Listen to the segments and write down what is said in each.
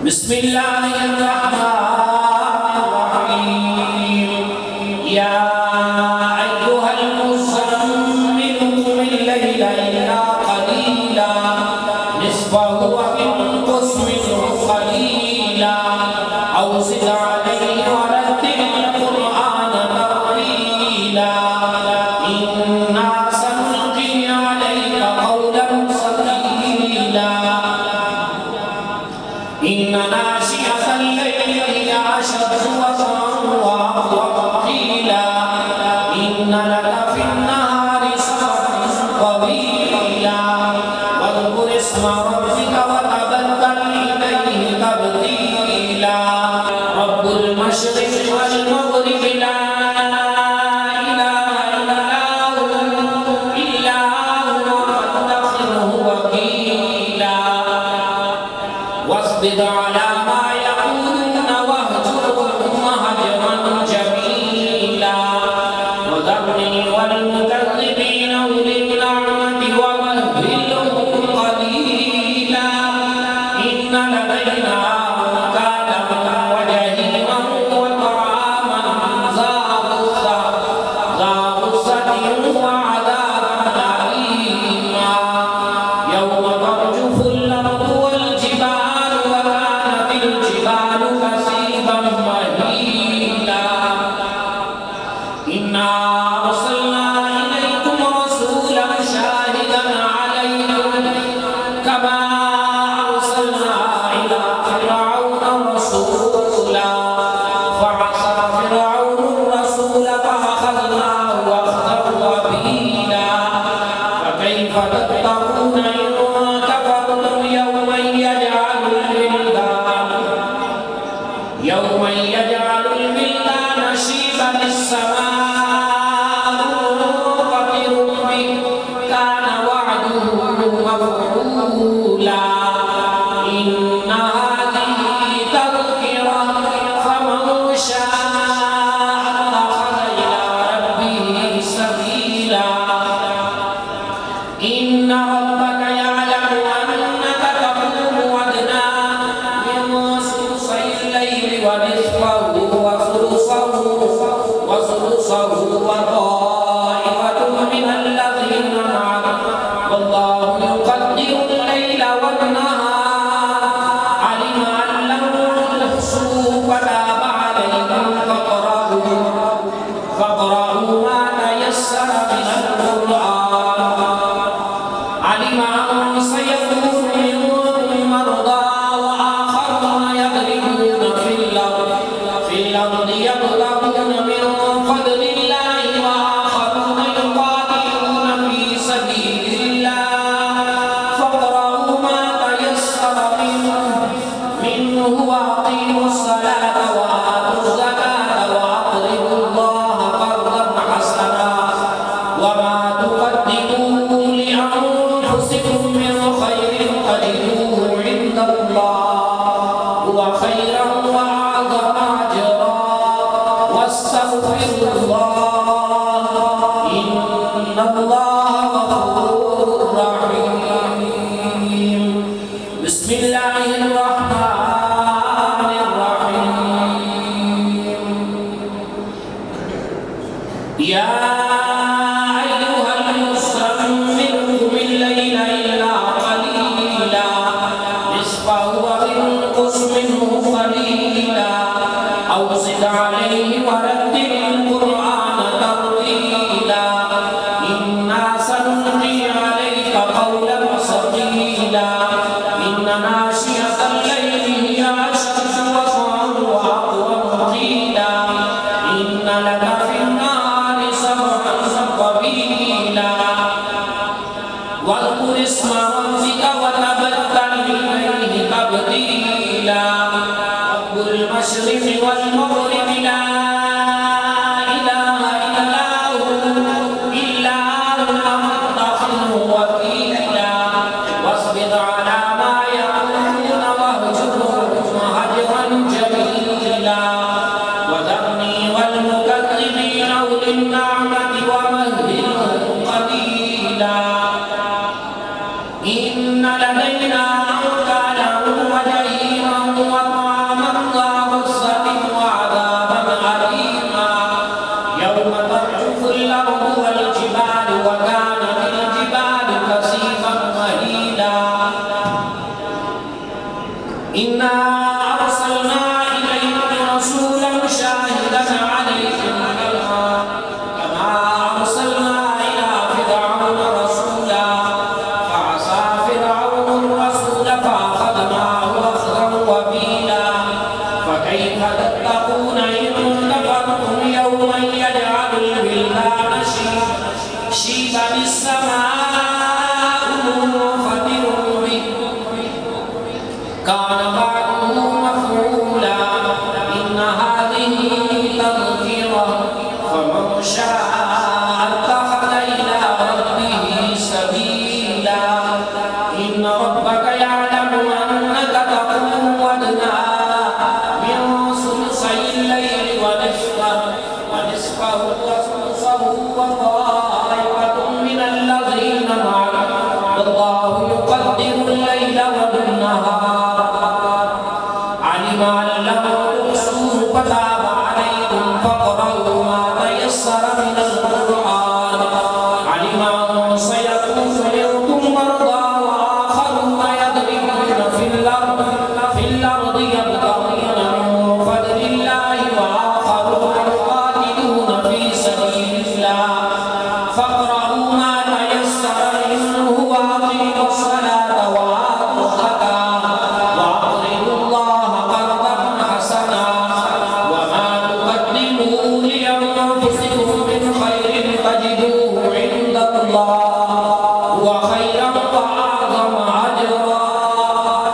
بسم الله الرحمن الرحيم يا أيها المزمل قم الليل إلا قليلا نصفه وانقص منه قليلا أو زد عليه ورتل القرآن ترتيلا إنا سنلقي عليك قولا ثقيلا إن ناشئة الليل هي أشد وطئا وأقوم قيلا إن لك في النهار سبحا طويلا واذكر اسم ربك وتبتل إليه تبتيلا رب المشرق والمغرب لا إله إلا هو فاتخذه وكيلا واصبر على ما يقولون واهجرهم هجرا جميلا وذرني والمكذبين أولي النعمة ومهلهم قليلا إن لدينا أنكالا وجحيما وطعاما ذا غصة وعذابا أليما يوم ترجف الأرض والجبال وكانت الجبال كثيبا مهيلا إنا أرسلنا إليكم رسولا شاهدا عليكم كما أرسلنا إلى فرعون رسولا فعصى فرعون الرسول فأخذناه أخذا وبيلا فكيف تتقون إن كفرتم يوما يجعل الولدان شيبا السماء منفطر به كان وعده مفعولا إن هذه تذكرة فمن شاء اتخذ إلى ربه سبيلا إن ربك يعلم أنك تقوم أدنى من ثلثي الليل ونصفه وثلثه وطائفة من الذين معك والله يقدر الليل والنهار علم أن لم تحصوا فتاب عليكم فاقرأوا ما تيسر من القرآن علم أن سيكون منكم مرضى وآخرون يضربون في الأرض يبتغون من فضل الله وآخرون يقاتلون في سبيل الله فاقرأوا ما تيسر منه وأقيموا الصلاة وآتوا الزكاة وأقرضوا الله قرضا حسنا وما تقدموا لأنفسكم من خير تجدوه عند الله هو خيرا وأعظم أجرا واستغفروا الله إن الله غفور رحيم بسم الله الرحمن الرحيم يا أيها المزمل قم الليل إلا قليلا نصفه وانقص منه قليلا أو زد عليه ورتل القرآن ترتيلا إنا سنلقي عليك قولا ثقيلا إن ناشئة الليل هي أشد وطئا وأقوم قيلا إن لك في النهار سبحا طويلا واذكر اسم ربك وتبتل إليه تبتيلا رب المشرق والمغرب لا إله إلا هو فاتخذه وكيلا واصبر على ما يقولون واهجرهم هجرا جميلا وذرني والمكذبين أولي النعمة ومهلهم قليلا إن لدينا أنكالا وجحيما إنا أرسلنا إليكم رسولا شاهدا عليكم كما أرسلنا إلى فرعون رسولا فعصى فرعون الرسول فأخذناه أخذا وبيلا فكيف تتقون إن كفرتم يوما يجعل الولدان شيبا السماء منفطر به كان بعده مفعولا إن هذه تذكرة فمن شاء اتخذ إلى ربه سبيلا إن ربك يعلم أنك تقوم أدنى من ثلثي الليل ونصفه وثلثه وطائفة من الذين معه والله يقدر الليل والنهار علم أن لم تحصوه فتاب عليكم فاقرؤوا ما تيسر من القرآن علم أن سيكون منكم مرضى وآخرون يضربون في الأرض يبتغون من فضل الله وآخرون يقاتلون في سبيل الله فاقرؤوا ما تيسر منه وأقيموا الصلاة وآتوا الزكاة وأقرضوا الله قرضا حسنا وما تقدموا لأنفسكم من خير تجدوه عند الله هو خيرا وأعظم أجرا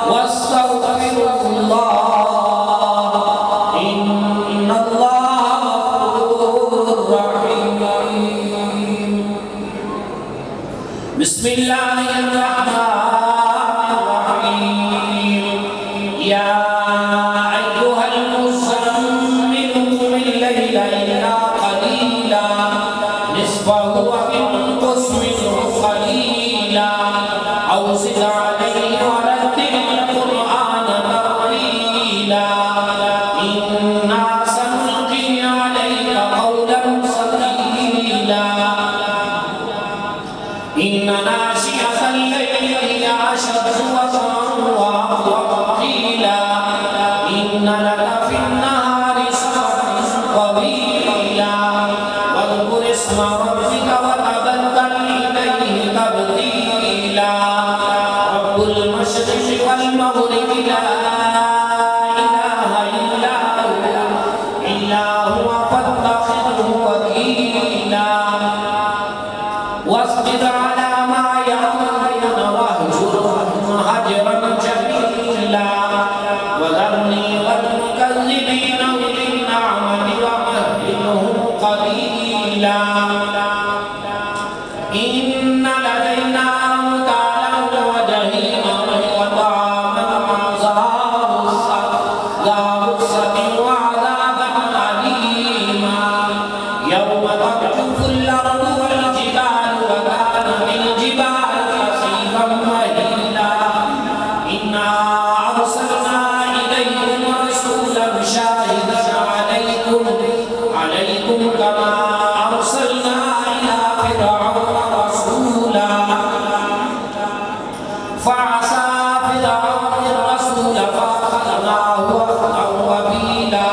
واستغفروا الله إن الله غفور رحيم بسم الله الرحمن الرحيم يا أيها المزمل قم الليل إلا قليلا نصفه وانقص منه قليلا أو زد عليه ورتل القرآن ترتيلا إنا سنلقي عليك قولا ثقيلا إن ناشئة الليل هي أشد وطئا وأقوم قيلا إن لك في النهار سبحا طويلا واذكر اسم ربك وتبتل إليه تبتيلا رب المشرق والمغرب لا إله إلا هو فاتخذه وكيلا واصبر على ما يقولون واهجرهم هجرا جميلا وذرني والمكذبين أولي النعمة ومهلهم قليلا إن لدينا أنكالا وجحيما وطعاما ذا غصة وعذابا أليما يوم ترجف الأرض والجبال وكانت الجبال كثيبا مهيلا إنا أرسلنا إليكم رسولا شاهدا عليكم كما أرسلنا إلى فرعون رسولا فعصى فرعون الرسول فأخذناه أخذا وبيلا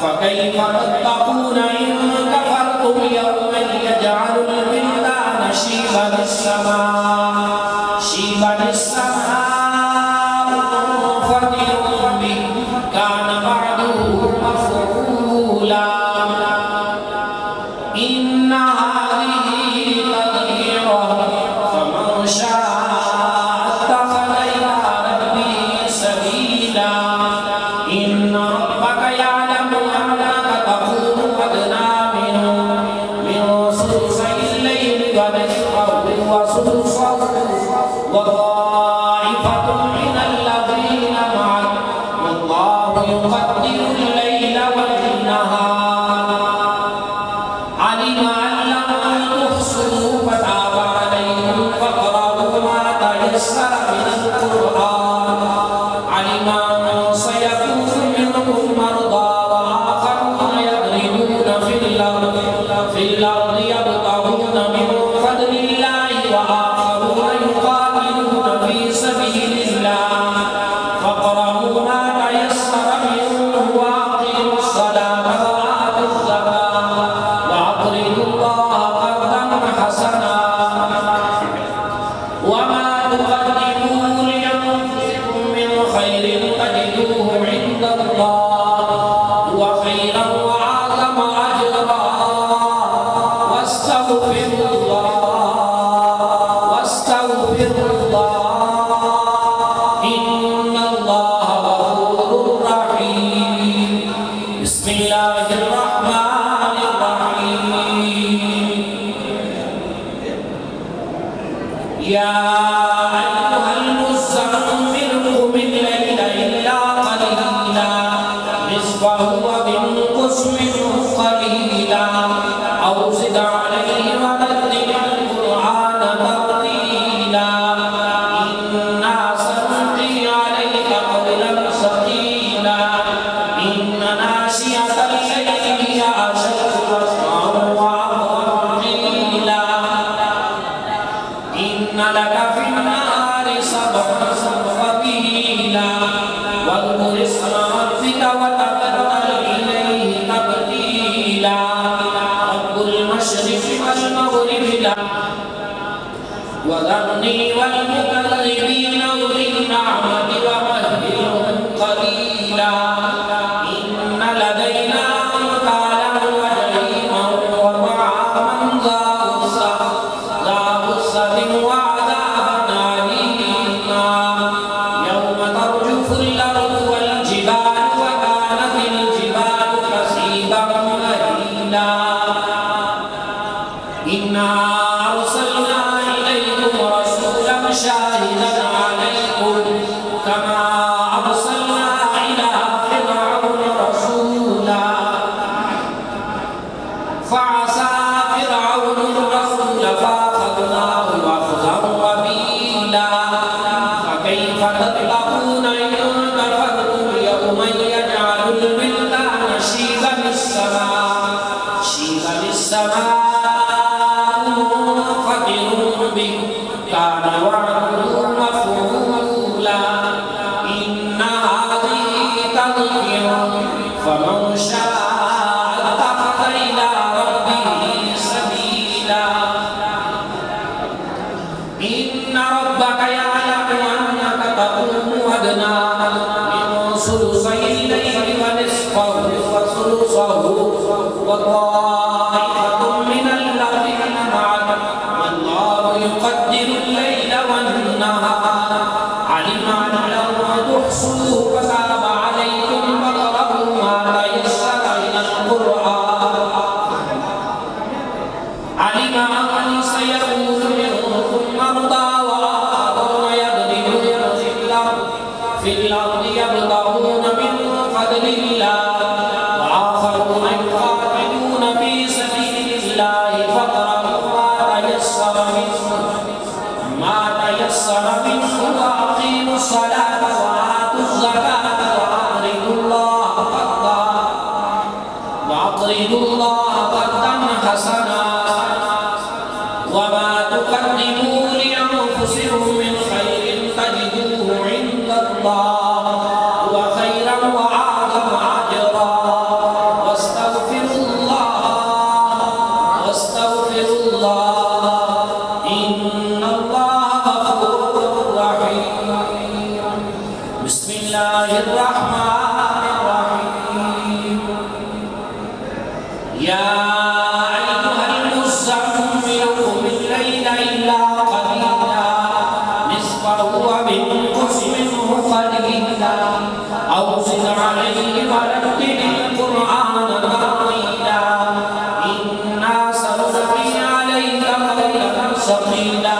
فكيف تتقون إن كفرتم يوما يجعل الولدان شيبا السماء منفطر به كان بعده مفعولا إن هذه تذكرة فمن شاء اتخذ إلى ربه سبيلا إن ربك يعلم أنك تقوم أدنى من ثلثي الليل ونصفه وثلثه وطائفة من الذين معك والله يقدر الليل والنهار علم أن لم تحصوا فتاب عليكم فاقرؤوا ما تيسر من القرآن علم أن سيكون منكم مرضى وآخرون يضربون في الأرض يبتغون من فضل الله وآخرون يقاتلون في سبيل الله انقص منه قليلا أو زد عليه ورتل القرآن ترتيلا إنا سنلقي عليك قولا ثقيلا إن ناشئة الليل هي أشد وطئا وأقوم قيلا إن لك في النهار سبحا طويلا واذكر اسم ربك وتبتل إليه تبتيلا رب المشرق والمغرب لا وذرني والمكذبين أولي النعمة ومهلهم قليلا إن لدينا أنكالا وجحيما وطعاما ذا غصة وعذابا أليما يوم ترجف الأرض والجبال وكانت الجبال كثيبا مهيلا إنا أرسلنا إليكم رسولا شاهدا عليكم كما أرسلنا إلى فرعون رسولا فعصى فرعون الرسول فأخذناه أخذا وبيلا فكيف تتقون إن كفرتم يوما يجعل الولدان شيبا للسماء منفطر به كان وعده مفعولا إن هذه تذكرة فمن شاء اتخذ إلى ربه سبيلا إن ربك يعلم أنك تقوم أدنى من ثلثي الليل ونصفه وثلثه وطائفة من الذين معك والله يقدر الليل والنهار علم أن لو تحصوا فتاب عليكم فاقرؤوا ما تيسر من القرآن علم أن سيكون منكم مرضى وآخرون يضربون في الأرض يبتغون من فضل الله وآخرون يقاتلون في سبيل الله فاقرؤوا ما تيسر منه وأقيموا الصلاة وآتوا الزكاة وأقرضوا الله قرضا حسنا وما تقدموا لأنفسكم من خير تجدوه عند الله هو خيرا وأعظم أجرا واستغفروا الله إن الله غفور رحيم بسم الله الرحمن الرحيم يا أيها المزمل قم الليل إلا قليلا نصفه وانقص منه قليلا أو زد عليه ورتل القرآن ترتيلا إنا سنلقي عليك قولا ثقيلا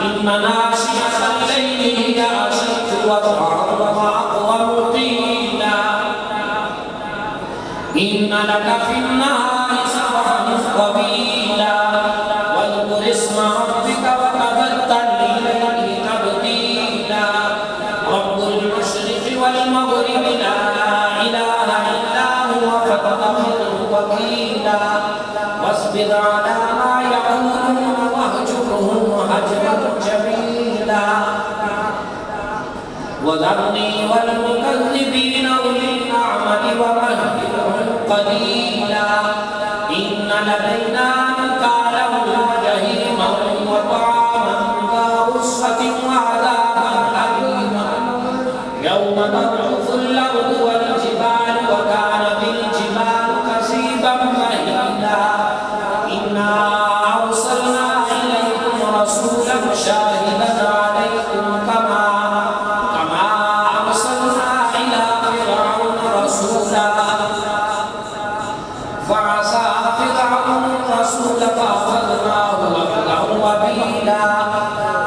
إن ناشئة الليل هي أشد وطئا وأقوم قيلا إن لك في النهار سبحا طويلا واذكر اسم ربك وتبتل إليه تبتيلا رب المشرق والمغرب لا إله إلا هو فاتخذه وكيلا واصبر على ما يقولون واهجرهم هجرا جميلا وذرني والمكذبين أولي النعمة ومهلهم قليلا إن لدينا أنكالا وجحيما وطعاما ذا غصة وعذابا أليما يوم ترجف الأرض والجبال وكانت الجبال كثيبا مهيلا إنا أرسلنا إليكم رسولا شاهدا عليكم كما أرسلنا إلى فرعون رسولا فعصى فرعون الرسول فأخذناه أخذا وبيلا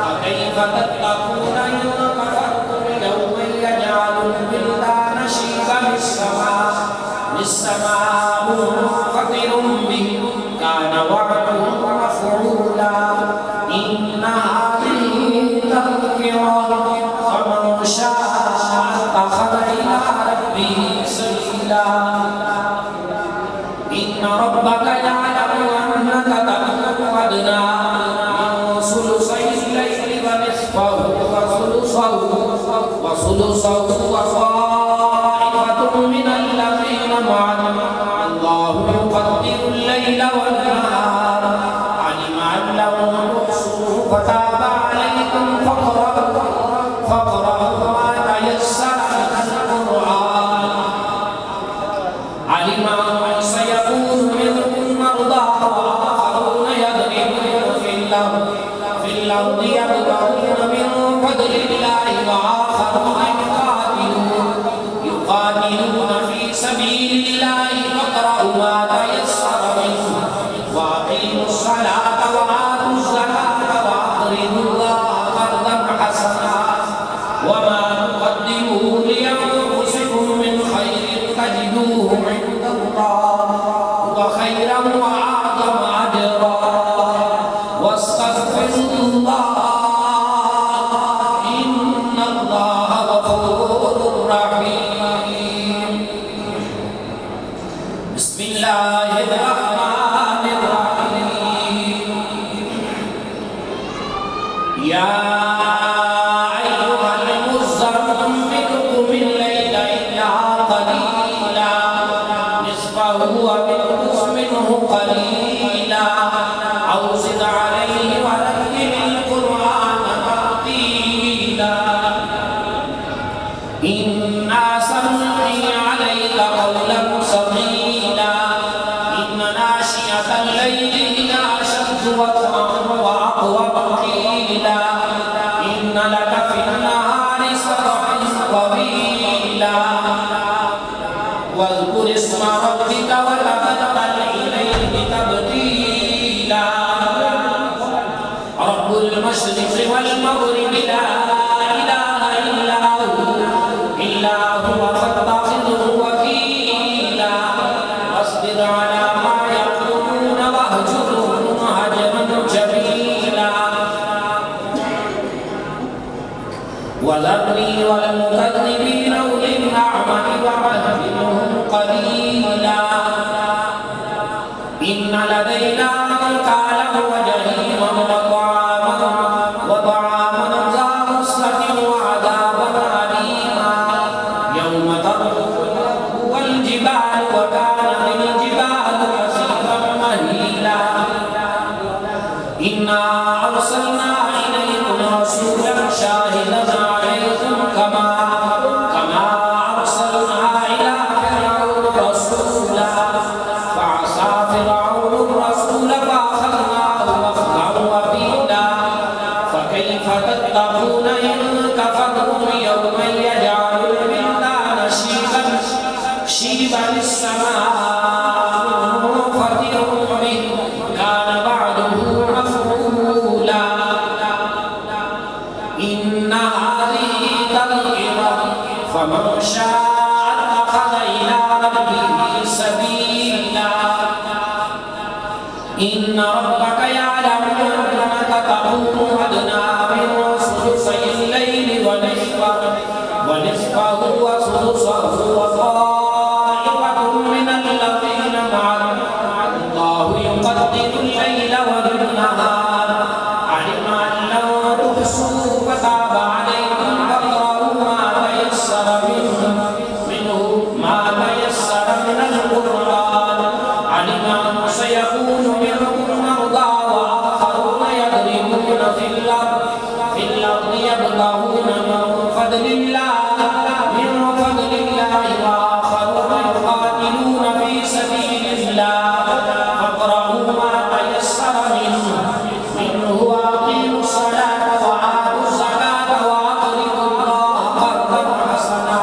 فكيف تتقون إن كفرتم يوما يجعل الولدان شيبا ربه سبيلا إن ربك يعلم أنك تقوم أدنى من ثلثي الليل ونصفه وثلثه وطائفة من الذين معه الله يقدر الليل والنهار علم أن لو تحصوا فتاب عليكم فاقرأوا ما تيسر من القرآن علم أن سيكون منكم مرضى وآخرون يضربون في الأرض يبتغون من فضل الله وآخرون يقاتلون في سبيل الله فاقرأوا ما تيسر منه وأقيموا الصلاة وآتوا الزكاة وأقرضوا الله قرضا حسنا وما تقدموا لأنفسكم من خير تجدوه عند الله وخيرا وأعظم أجرا واستغفروا الله إن الله غفور رحيم بسم الله الرحمن الرحيم يا أيها المزمل قم الليل إلا قليلا نصفه وانقص منه قليلا أو زد عليه ورتل القرآن ترتيلا إنا سنلقي عليك قولا ثقيلا إن ناشئة الليل هي أشد وطئا وأقوم قيلا إن لك في النهار سبحا طويلا واذكر اسم ربك وتبتل إليه تبتيلا رب المشرق والمغرب لا إله إلا هو فاتخذه وكيلا واصبر على ما يقولون واهجرهم هجرا جميلا وذرني والمكذبين أولي النعمة ومهلهم قليلا إن لدينا أنكالا وجحيما وطعاما ذا غصة وعذابا أليما يوم ترجف والجبال وكانت الجبال كثيبا مهيلا إنا أرسلنا إليكم رسولا شاهدا عليكم كما أرسلنا إلى فرعون رسولا فعصى فرعون الرسول فأخذناه أخذا وبيلا فكيف تتقون إن كفرتم يوما يجعل الولدان شيبا السماء منفطر به كان بعده مفعولا إن هذه تذكرة فمن شاء اتخذ إلى ربه سبيلا إن ربك يعلم أنك تقوم أدنى من ثلثي الليل ونصفه وثلثه وطائفة من الذين معه الله يقدر الليل والنهار علم أن لو تحصوا فتاب عليكم فاقرأوا ما تيسر من القرآن علم أن سيكون منكم مرضى وآخرون يضربون في الأرض يبتغون من فضل الله وآخرون يقاتلون في سبيل الله فاقرأوا ما تيسر منه وأقيموا الصلاة وآتوا الزكاة وأقرضوا الله قرضا حسنا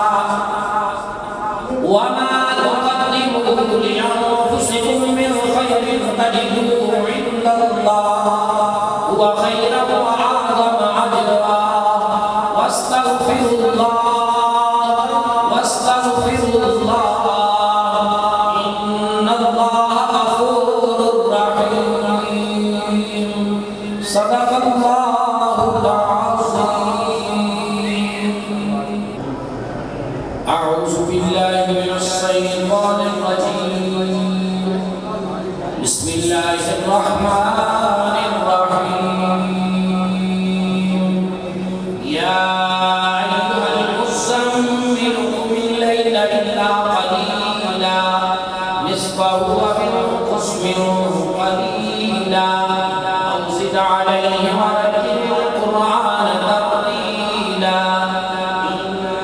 أعوذ بالله من الشيطان الرجيم بسم الله الرحمن الرحيم يا أيها المزمل قم الليل إلا قليلا نصفه وانقص منه قليلا أو زد عليه ورتل القرآن ترتيلا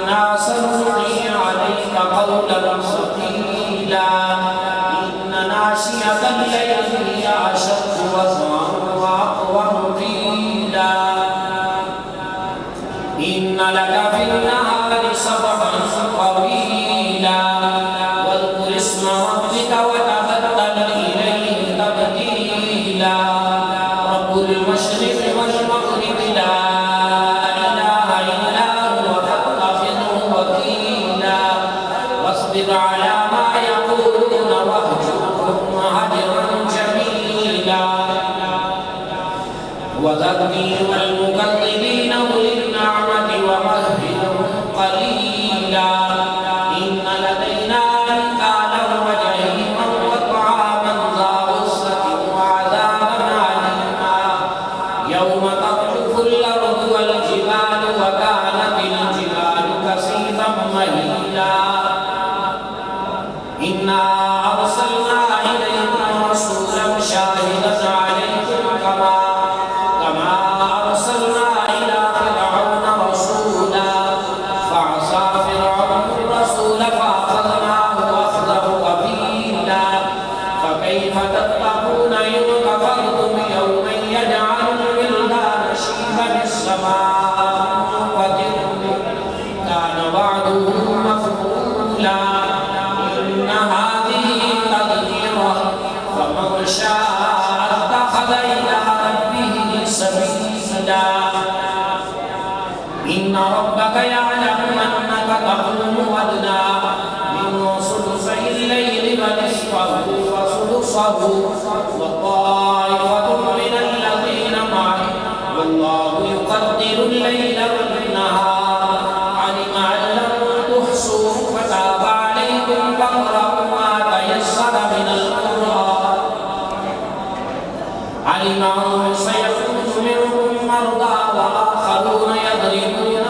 إنا سنلقي عليك قولا ثقيلا إن ناشئة الليل هي أشد وطئا وأقوم قيلا إن لك في النهار سبحا طويلا واذكر اسم ربك وتبتل إليه تبتيلا رب المشرق والمغرب لا إله إلا هو فاتخذه وكيلا واصبر على ما يقولون واهجرهم هجرا جميلا وذرني والمكذبين أولي النعمة ومهلهم قليلا إن لدينا أنكالا وجحيما وطعاما ذا غصة وعذابا أليما يوم ترجف الأرض والجبال وكانت الجبال كثيبا مهيلا إنا أرسلنا إليكم رسولا شاهدا عليكم كما أرسلنا إلى فرعون رسولا فعصى فرعون الرسول فأخذناه أخذه وبيلا فكيف تتقون إن كفرتم يوما يجعل الولدان شيبا السماء منفطر كان وعده مفعولا إن هذه تذكرة فمن شاء اتخذ إلى ربه سبيلا إن ربك يعلم أنك تقوم أدنى من ثلثي الليل ونصفه وثلثه وطائفة من الذين معه والله يقدر الليل والنهار علم أن لم تحصوا فتاب عليكم فاقرؤوا ما تيسر من القرآن علم أن سيكون منكم مرضى وآخرون يضربون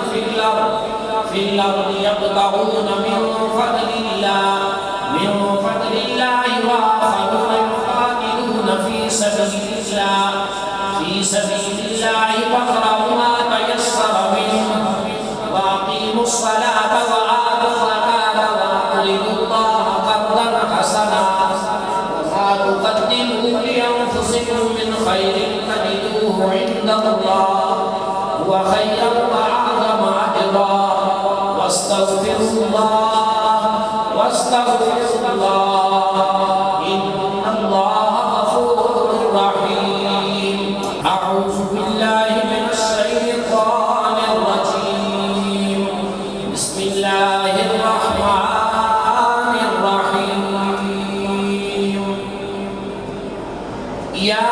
في الأرض يبتغون من فضل الله وآخرون يقاتلون في سبيل الله فاقرؤوا ما تيسر منه وأقيموا الصلاة وآتوا الزكاة وأقرضوا الله قرضا حسنا وما تقدموا لأنفسكم من خير تجدوه عند الله هو خيرا وأعظم أجرا واستغفروا الله إن الله غفور رحيم أعوذ بالله من الشيطان الرجيم بسم الله الرحمن الرحيم يا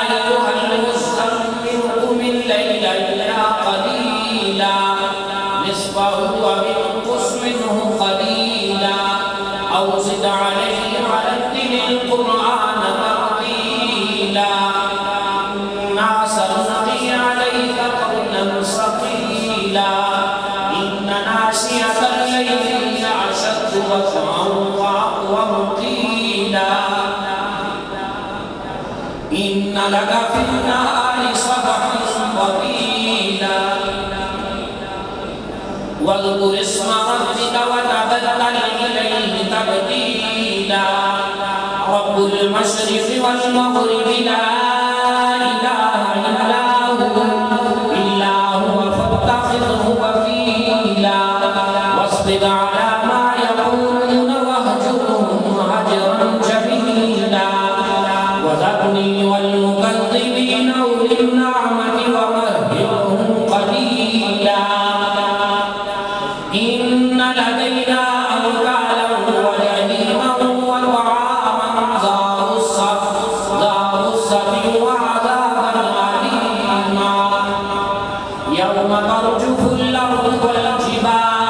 أيها المزمل قم الليل إلا قليلا نصفه وانقص منه قليلا أو زد عليه ورتل القرآن ترتيلا إنا سنلقي عليك قولا ثقيلا إن ناشئة الليل هي أشد وطئا وأقوم قيلا إن لك في النهار سبحا طويلا واذكر اسم ربك وتبتل إليه تبتيلا رب المشرق والمغرب لا إله إلا هو فاتخذه وكيلا واصبر على ما يقولون واهجرهم هجرا جميلا وذرني والمكذبين أولي النعمة ومهلهم قليلا إن لدينا أنكالا وجحيما وطعاما ذا غصة وعذابا أليما يوم ترجف الأرض والجبال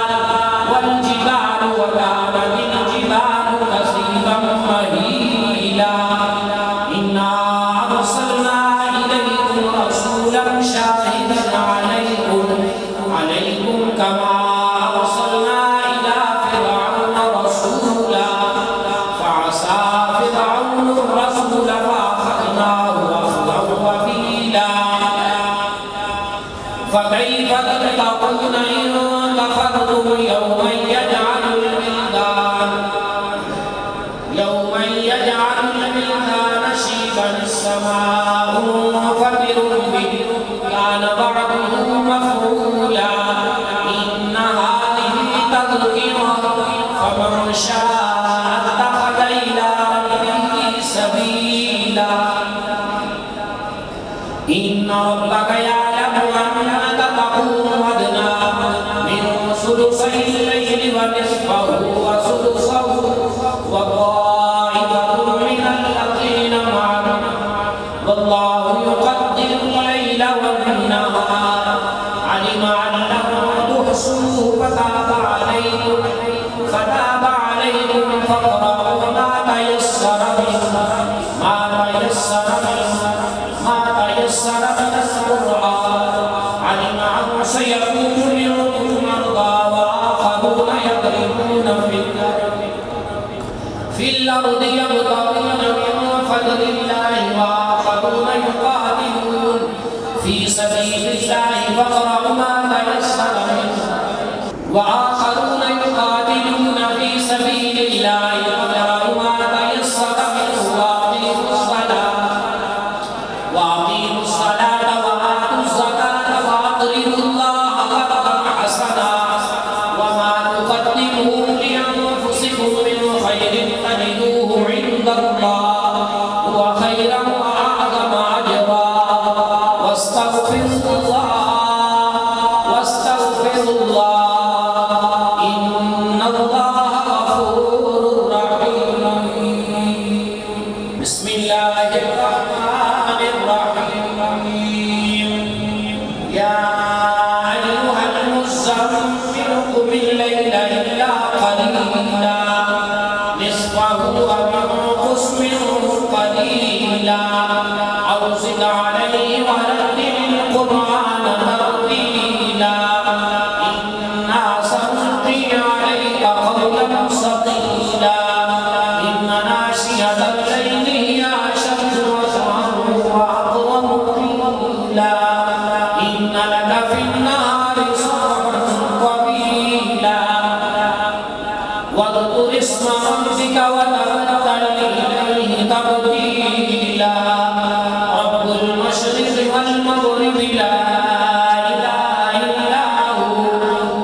شاء اتخذ إلى ربه سبيلا إن ربك يعلم أنك تقوم أدنى من ثلثي الليل ونصفه وثلثه وطائفة من الذين معك والله يقدر الليل والنهار علم أنكم تحصوا فتاب عليكم فاقرؤوا ما تيسر منه القرآن علم أن سيكون منكم مرضى وآخرون يضربون في الأرض يبتغون من فضل الله وآخرون يقاتلون في سبيل الله فاقرؤوا ما تيسر منه وآخرون يقاتلون في سبيل الله فاقرؤوا ما تيسر منه وأقيموا الصلاة وآتوا الزكاة وأقرضوا الله قرضا حسنا وما تقدموا لأنفسكم من خير تجدوه عند الله هو خيرا وأعظم أجرا واستغفروا الله إن الله غفور رحيم بسم الله الرحمن الرحيم يا أيها المزمل قم الليل إلا قليلا نصفه أو انقص منه قليلا أو زد عليه ورتل القرآن ترتيلا إنا سنلقي عليك قولا ثقيلا إن ناشئة الليل هي أشد وطئا وأقوم قيلا إن لك في النهار سبحا طويلا واذكر اسم ربك وتبتل إليه تبتيلا رب المشرق والمغرب لا إله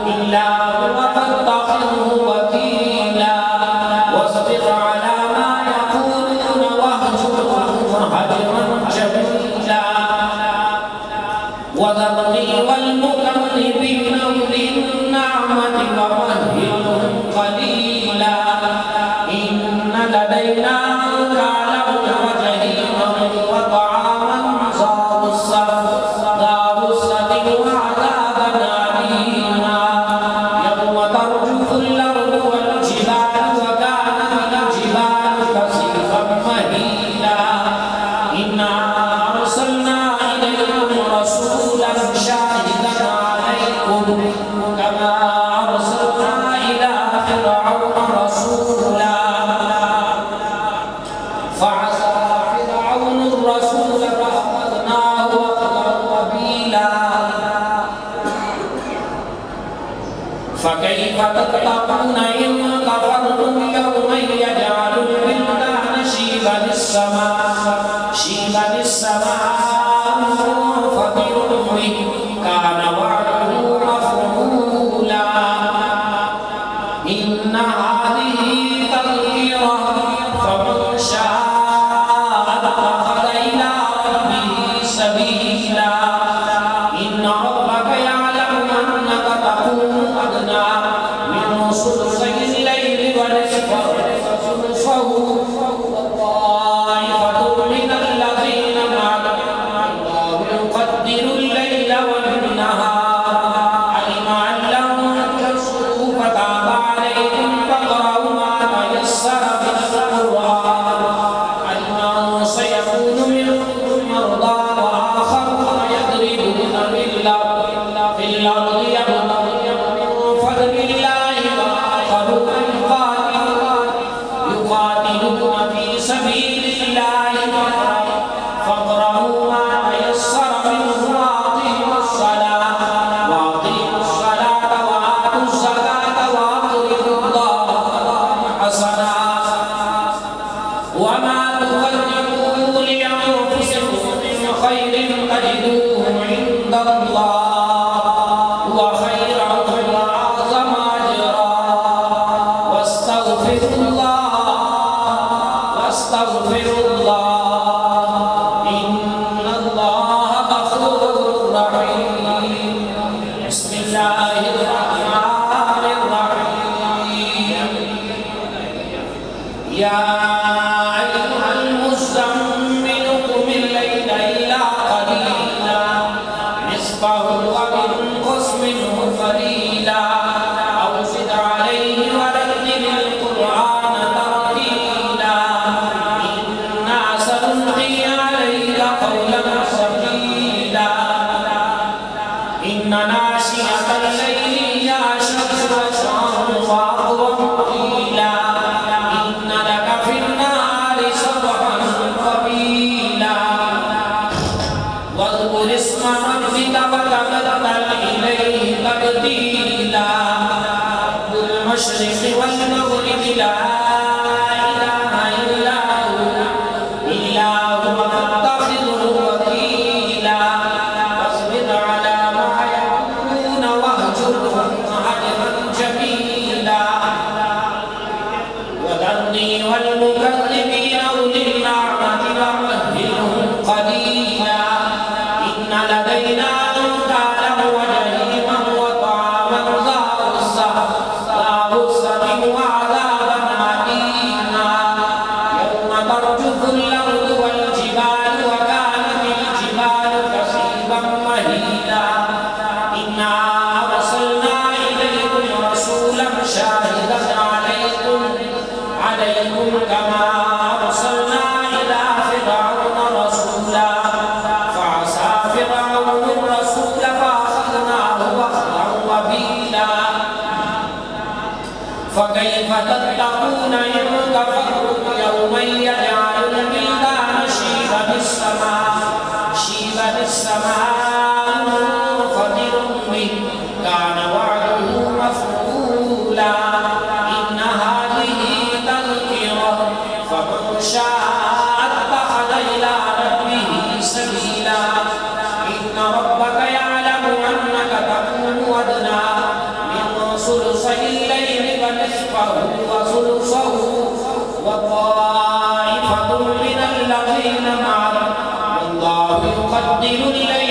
إلا هو فاتخذه وكيلا واصبر على ما يقولون واهجرهم هجرا جميلا وذرني والمكذبين أولي النعمة ومهلهم قليلا إن لدينا أنكالا وجحيما وطعاما ذا غصة وعذابا أليما يوم ترجف الأرض والجبال وكانت الجبال كثيبا مهيلا إنا أرسلنا إليكم رسولا شاهدا عليكم كما أرسلنا إلى فرعون رسولا فعصى فرعون الرسول فأخذناه أخذا وبيلا فكيف تتقون إن كفرتم يوما يجعل الولدان شيبا السماء منفطر به كان وعده مفعولا إن هذه تذكرة فمن شاء اتخذ إلى ربه سبيلا إن ربك يعلم أنك تقوم أدنى من ثلثي الليل ونصفه وطائفة من الذين معك الله يقدر الليل والنهار علم أن لم تحصوا فتاب عليكم فاقرؤوا ما تيسر من القرآن علم أن سيكون منكم مرضى وآخرون يضربون في الأرض يبتغون من فضل الله وآخرون يقاتلون أيها المزمل قم الليل إلا قليلا نصفه أو انقص منه قليلا أو زد عليه ورتل القرآن ترتيلا إنا سنلقي عليك قولا ثقيلا إن ناشئة الليل هي أشد وطئا وأقوم قيلا إن لك في النهار سبحا طويلا واذكر اسم ربك وتبتل إليه تبتيلا رب المشرق والمغرب لا إله إلا هو فاتخذه وكيلا واصبر على ما يقولون واهجرهم هجرا جميلا وذرني والمكذبين أولي النعمة ومهلهم قليلا إن لدينا أنكالا وجحيما وطعاما ذا غصة وعذابا أليما يوم ترجف الأرض والجبال وكانت الجبال كثيبا مهيلا إنا أرسلنا إليكم رسولا شاهدا عليكم كما أرسلنا إلى فرعون رسولا فعصى فرعون الرسول فأخذناه أخذا وبيلا فكيف تتقون إن كفرتم يوما يجعل الولدان شيبا السماء منفطر به كان وعده مفعولا إن هذه تذكرة فمن شاء اتخذ إلى ربه سبيلا إن ربك يعلم أنك تقوم أدنى من ثلثي الليل ونصفه وثلثه وطائفة من الذين معه والله يقدر الليل